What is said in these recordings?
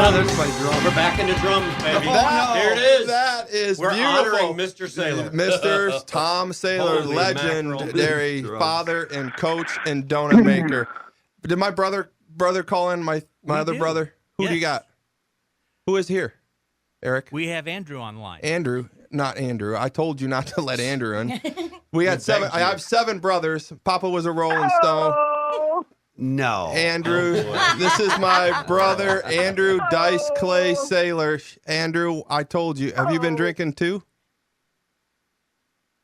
We're back into drums, baby. Here it is. That is We're beautiful. honoring Mr. Saylor. Mr. Tom Saylor, Holy legendary mackerel. father and coach and donut maker. Did my brother call in? My other brother? Who do you got? Who is here? Eric? We have Andrew online. Andrew. Not Andrew. I told you not to let Andrew in. We had 7. I have 7 brothers. Papa was a Rolling Stone. No. Andrew, this is my brother, Andrew Dice Clay Saylor. Andrew, I told you. Have you been drinking too?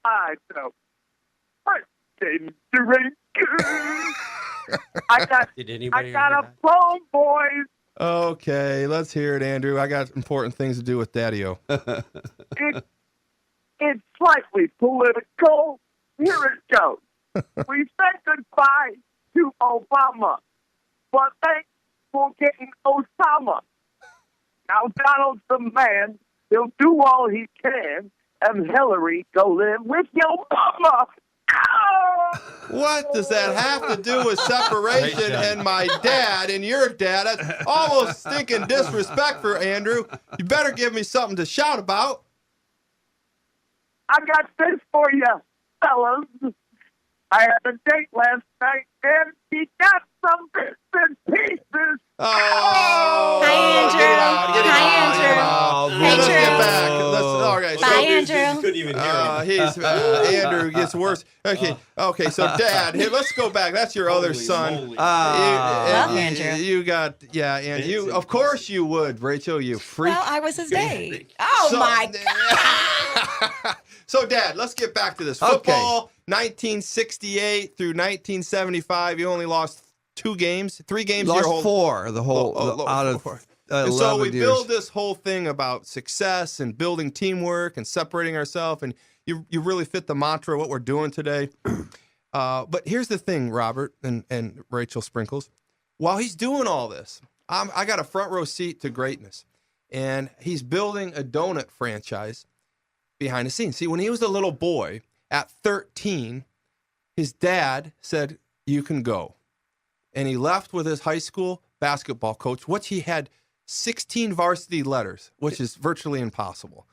I know. I didn't drink. I got a phone, boys. Okay, let's hear it, Andrew. I got important things to do with Daddy-O. It's slightly political. Here it goes. We said goodbye to Obama, but thanks for getting Osama. Now Donald's the man. He'll do all he can, and Hillary go live with your mama. Ow! What does that have to do with separation and my dad and your dad? That's almost stinking disrespect for Andrew. You better give me something to shout about. I got this for you, fellas. I had a date last night, and he got some bits and pieces. Oh, Hi, Andrew. Hi, Andrew. Let's get back. All right. Bye, Andrew. Couldn't even hear him. Andrew gets worse. Okay. So Dad, hey, let's go back. That's your other son. Love Andrew. You got and you. Of course you would, Rachel. You freak. Well, I was his date. Oh, my God. So, Dad, let's get back to this. Football, 1968 through 1975, you only lost 3 games. Lost your whole 4 the whole out of 11 and so we years. build this whole thing about success and building teamwork and separating ourselves, and you really fit the mantra of what we're doing today. But here's the thing, Robert and Rachel Sprinkles. While he's doing all this, I got a front row seat to greatness, and he's building a donut franchise behind the scenes. See, when he was a little boy at 13, his dad said, "You can go." And he left with his high school basketball coach, which he had 16 varsity letters, which is virtually impossible.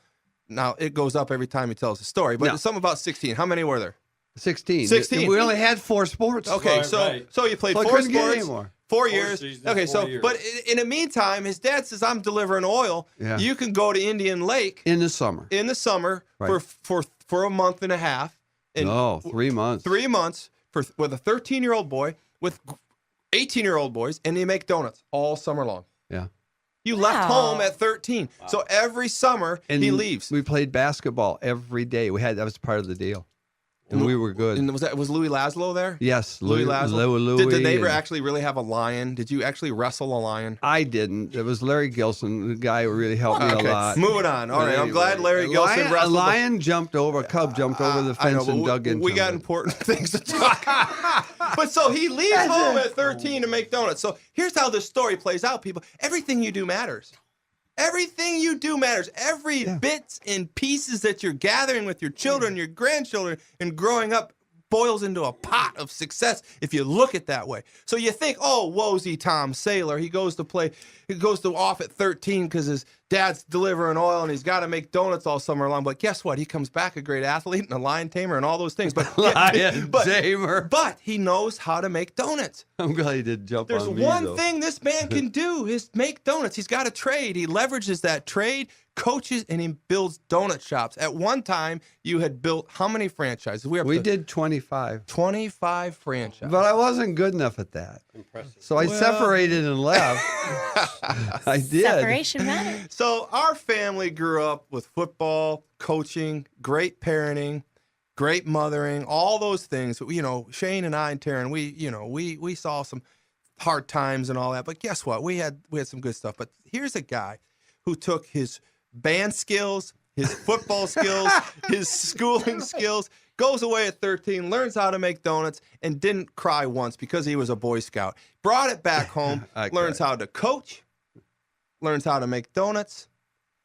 Now, it goes up every time he tells the story, but it's something about 16. How many were there? 16. 16. We only had 4 sports. Okay, Right. so you played So I 4 couldn't get sports, any more. 4 4 years. seasons, Okay, 4 so years. but in the meantime, his dad says, "I'm delivering oil. Yeah. You can go to Indian Lake In the summer. for a month and a half." And No, 3 months. 3 months with a 13-year-old boy with 18-year-old boys, and they make donuts all summer long. Yeah. You left home at 13. So every summer he leaves. We played basketball every day. That was part of the deal. And we were good. And was Louis Laszlo there? Yes, Louis Laszlo. Louis Did the neighbor and- actually really have a lion? Did you actually wrestle a lion? I didn't. It was Larry Gilson, the guy who really helped me a lot. Moving on. All But right. I'm glad Larry Gilson a wrestled. lion jumped over, a cub jumped over the I know, fence but and dug into we got him. important things to talk about. But so he leaves home at 13 to make donuts. So here's how this story plays out, people. Everything you do matters. Everything you do matters. Every bits and pieces that you're gathering with your children, your grandchildren, and growing up boils into a pot of success if you look at that way. So you think, oh, woesy Tom Saylor. He goes to off at 13 because his dad's delivering oil and he's got to make donuts all summer long. But guess what? He comes back a great athlete and a lion tamer and all those things. But Tamer. But he knows how to make donuts. I'm glad he didn't jump There's on me, one though. thing this man can do is make donuts. He's got a trade. He leverages that trade, coaches, and he builds donut shops. At one time, you had built how many franchises? We did 25. 25 franchises. But I wasn't good enough at that. Impressive. So I separated and left. I did. Separation matters. So our family grew up with football, coaching, great parenting, great mothering, all those things. You know, Shane and I and Taryn, we saw some hard times and all that. But guess what? We had some good stuff. But here's a guy who took his band skills, his football skills, his schooling skills, goes away at 13, learns how to make donuts, and didn't cry once because he was a Boy Scout. Brought it back home, learns how to coach, learns how to make donuts.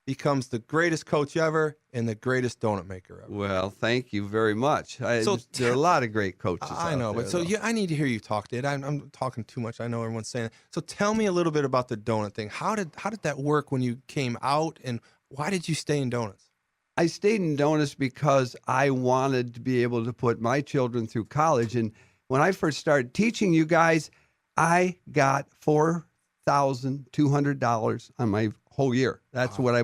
becomes the greatest coach ever and the greatest donut maker ever. Well, thank you very much. So There are a lot of great coaches. I know, out but there, so though. I need to hear you talk, Dad. I'm talking too much. I know everyone's saying it. So tell me a little bit about the donut thing. How did that work when you came out, and why did you stay in donuts? I stayed in donuts because I wanted to be able to put my children through college. And when I first started teaching you guys, I got $4,200 on my whole year. That's what I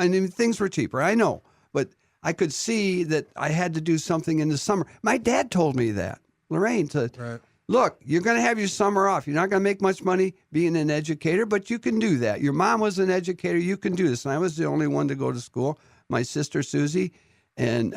mean, things were cheaper, I know, but I could see that I had to do something in the summer. My dad told me that. Lorraine said, Right. look, you're going to have your summer off. You're not going to make much money being an educator, but you can do that. Your mom was an educator. You can do this. And I was the only one to go to school. My sister, Susie, and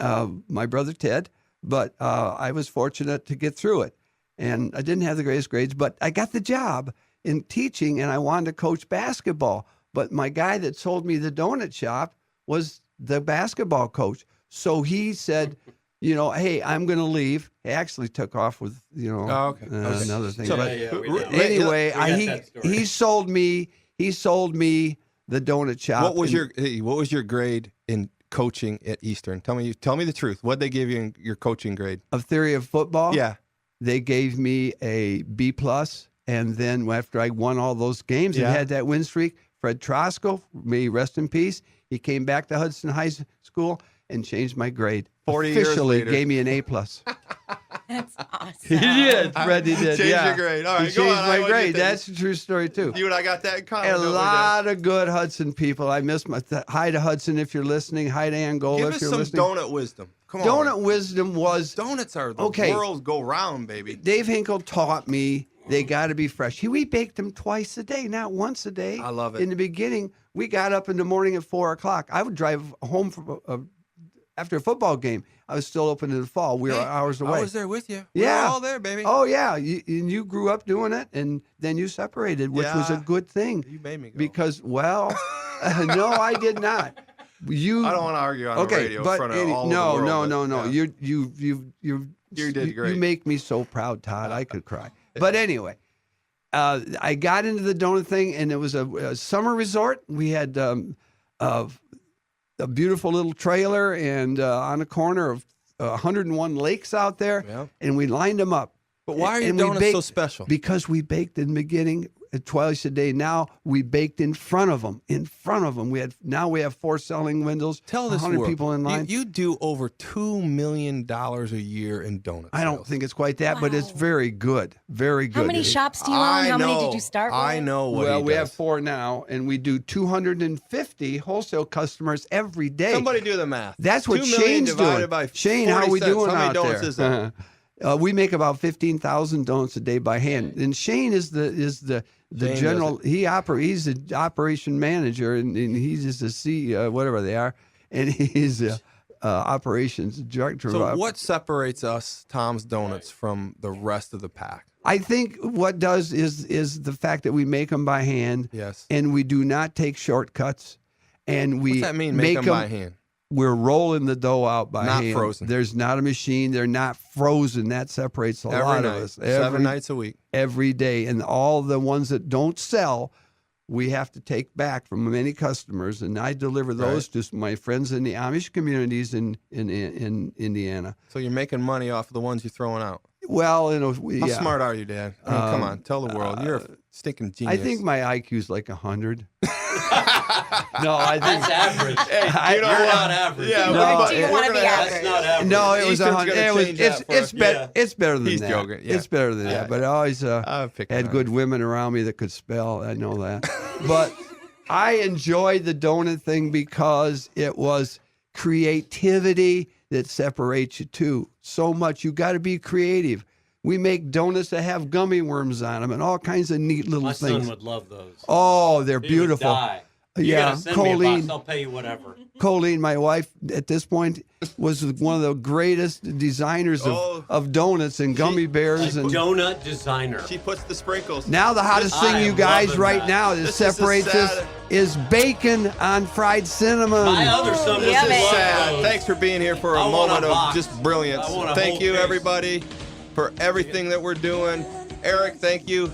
my brother, Ted. But I was fortunate to get through it. And I didn't have the greatest grades, but I got the job in teaching, and I wanted to coach basketball. But my guy that sold me the donut shop was the basketball coach. So he said, hey, I'm going to leave. He actually took off with, another thing. So, But We anyway, got that story. he sold me the donut shop. What was your grade in coaching at Eastern? Tell me the truth. What they give you in your coaching grade? Of theory of football? Yeah. They gave me a B+, and then after I won all those games and had that win streak, Fred Trosco, may he rest in peace, he came back to Hudson High School and changed my grade. 40 years Officially later. gave me an A+. That's awesome. He did. Fred, he did. Changed yeah. your grade. All right, he go changed on. my I want grade. you to- That's a true story, too. You and I got that in common. A don't we, Dad? lot of good Hudson people. I miss my hi to Hudson if you're listening. Hi to Angola Give if us you're some listening. donut wisdom. Come on. Donut wisdom was Donuts are the Okay. world go round, baby. Dave Hinkle taught me they got to be fresh. We baked them twice a day, not once a day. I love it. In the beginning, we got up in the morning at 4 o'clock. I would drive home from after a football game. I was still open in the fall. We were hours away. I was there with you. Yeah. We were all there, baby. Oh, yeah. You grew up doing it, and then you separated, which was a Yeah. good thing. You made me go. Because, well, no, I did not. I don't want to argue on the radio in front of all of the world. No. Yeah. You did great. You make me so proud, Todd. I could cry. But anyway, I got into the donut thing, and it was a summer resort. We had a beautiful little trailer and on a corner of 101 lakes out there, Yeah. and we lined them up. But why are your And we donuts so special? Because we baked in the beginning twice a day. Now we baked in front of them. We have 4 selling windows. Tell this 100 world. people in line. You do over $2 million a year in donuts. I don't think it's quite that, but it's very good. Very good. How many shops do you own? I How many know. did you start with? I know what Well, he we does. have 4 now, and we do 250 wholesale customers every day. Somebody do the math. That's what 2 million Shane's divided doing. by Shane, how are 40 we cents. doing How many out donuts there? is that? We make about 15,000 donuts a day by hand. And Shane is the Shane general. does He's the operation manager, and he's just a CEO, whatever they are, and he's the operations director. So what separates us, Tom's Donuts, from the rest of the pack? I think what does is the fact that we make them by hand. Yes. And we do not take shortcuts. And we What's that mean, make them by hand? We're rolling the dough out by Not hand. frozen. There's not a machine. They're not frozen. That separates a Every lot night, of us. 7 nights a week. Every day. And all the ones that don't sell, we have to take back from many customers. And I deliver those to my friends in the Amish communities in Indiana. So you're making money off of the ones you're throwing out. Well, How smart are you, Dad? I mean, come on, tell the world. You're a stinking genius. I think my IQ's like 100. No, I think That's average. Hey, You're not average. Yeah, No, but do you we're want to gonna be have- average? That's not average. no, it was Easton's 100. gonna It was change that for us. it's better than He's that. joking, yeah. It's better than Yeah. that. But I always I'm picking had on good you. women around me that could spell. I know that. But I enjoyed the donut thing because it was creativity that separates you too. So much. You got to be creative. We make donuts that have gummy worms on them and all kinds of neat little My things. son would love those. Oh, they're He beautiful. Would die. You Yeah, gotta send me a Colleen. box. I'll pay you whatever. Colleen, my wife, at this point, was one of the greatest designers Oh. of donuts and gummy bears. A And donut designer. She puts the sprinkles. now the hottest I thing, you am guys, loving right that. now that This is a separates us sad- is bacon on fried cinnamon. My other son Yeah, doesn't man. love Sad. those. Thanks for being here for a I want a moment of box. just brilliance. I want a Thank whole you, case. everybody, for everything that we're doing. Eric, thank you.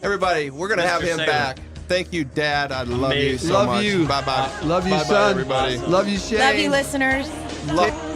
Everybody, we're going to have Mr. him Saylor. back. Thank you, Dad. I love you Amazing. so Love much. you. Bye-bye. Love you, Bye-bye, son. everybody. Love you, Shane. Love you, listeners. Love-